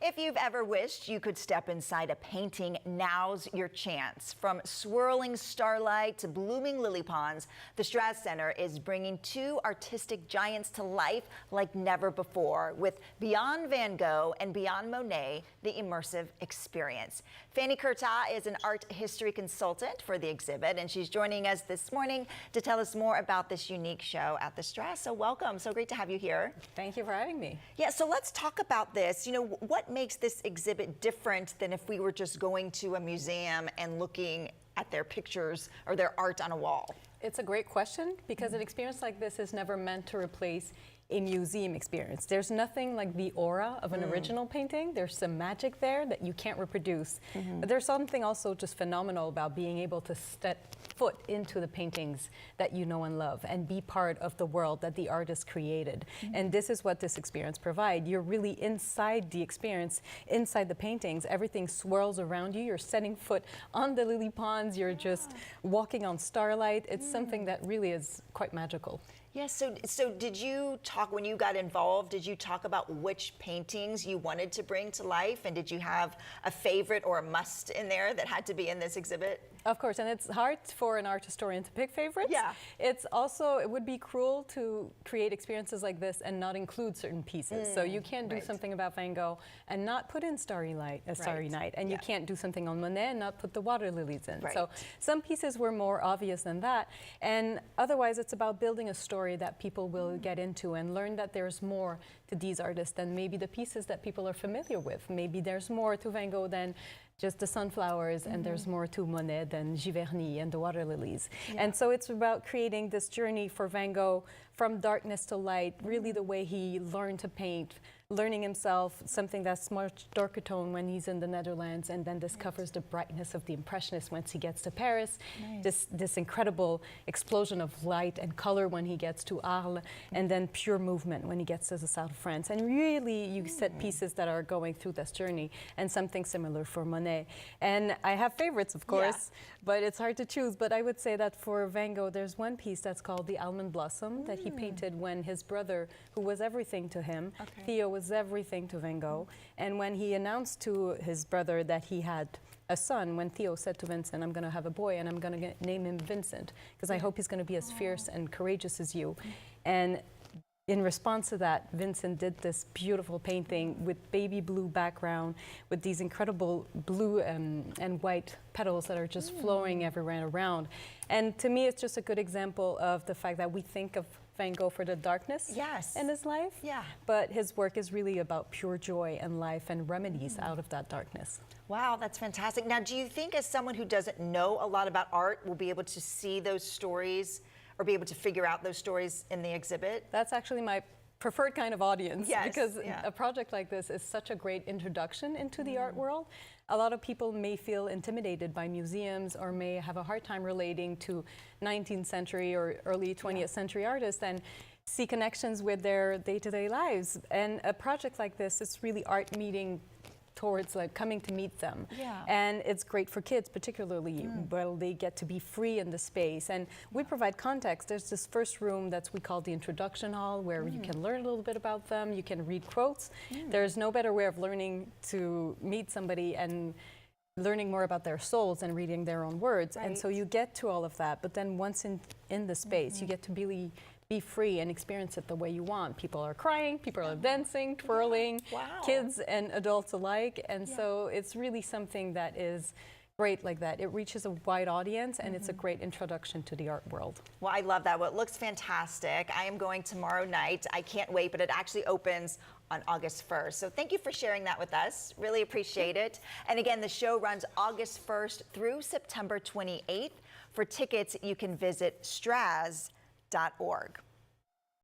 If you've ever wished you could step inside a painting, now's your chance. From swirling starlight to blooming lily ponds, the Straz Center is bringing two artistic giants to life like never before with Beyond Van Gogh and Beyond Monet, the immersive experience. Fanny Curta is an art history consultant for the exhibit, and she's joining us this morning to tell us more about this unique show at the Straz. So welcome. So great to have you here. Thank you for having me. Yeah, so let's talk about this. You know, what makes this exhibit different than if we were just going to a museum and looking at their pictures or their art on a wall? It's a great question because an experience like this is never meant to replace a museum experience. There's nothing like the aura of an original painting. There's some magic there that you can't reproduce. But there's something also just phenomenal about being able to step foot into the paintings that you know and love and be part of the world that the artist created. And this is what this experience provides. You're really inside the experience, inside the paintings. Everything swirls around you. You're setting foot on the lily ponds. You're just walking on starlight. It's something that really is quite magical. Yes, so did you talk, when you got involved, did you talk about which paintings you wanted to bring to life? And did you have a favorite or a must in there that had to be in this exhibit? Of course, and it's hard for an art historian to pick favorites. Yeah. It's also, it would be cruel to create experiences like this and not include certain pieces. So you can't do something about Van Gogh and not put in Starry Night, and you can't do something on Monet and not put the water lilies in. So some pieces were more obvious than that, and otherwise it's about building a story that people will get into and learn that there's more to these artists than maybe the pieces that people are familiar with. Maybe there's more to Van Gogh than just the sunflowers, and there's more to Monet than Giverny and the water lilies. And so it's about creating this journey for Van Gogh from darkness to light, really the way he learned to paint, learning himself something that's much darker tone when he's in the Netherlands, and then discovers the brightness of the Impressionists once he gets to Paris, this incredible explosion of light and color when he gets to Arles, and then pure movement when he gets to the south of France. And really you set pieces that are going through this journey, and something similar for Monet. And I have favorites, of course, but it's hard to choose. But I would say that for Van Gogh, there's one piece that's called the Almond Blossom that he painted when his brother, who was everything to him, Theo, was everything to Van Gogh. And when he announced to his brother that he had a son, when Theo said to Vincent, I'm going to have a boy and I'm going to name him Vincent because I hope he's going to be as fierce and courageous as you. And in response to that, Vincent did this beautiful painting with baby blue background, with these incredible blue and white petals that are just flowing everywhere around. And to me, it's just a good example of the fact that we think of Van Gogh for the darkness in his life, but his work is really about pure joy and life and remedies out of that darkness. Wow, that's fantastic. Now, do you think as someone who doesn't know a lot about art will be able to see those stories or be able to figure out those stories in the exhibit? That's actually my preferred kind of audience, because a project like this is such a great introduction into the art world. A lot of people may feel intimidated by museums or may have a hard time relating to 19th century or early 20th century artists and see connections with their day-to-day lives. And a project like this is really art meeting towards like coming to meet them. And it's great for kids particularly, well, they get to be free in the space, and we provide context. There's this first room that we call the introduction hall, where you can learn a little bit about them, you can read quotes. There's no better way of learning to meet somebody and learning more about their souls and reading their own words. And so you get to all of that, but then once in the space, you get to really be free and experience it the way you want. People are crying, people are dancing, twirling, kids and adults alike. And so it's really something that is great like that. It reaches a wide audience, and it's a great introduction to the art world. Well, I love that. Well, it looks fantastic. I am going tomorrow night. I can't wait, but it actually opens on August 1st. So thank you for sharing that with us. Really appreciate it. And again, the show runs August 1st through September 28th. For tickets, you can visit straz.org.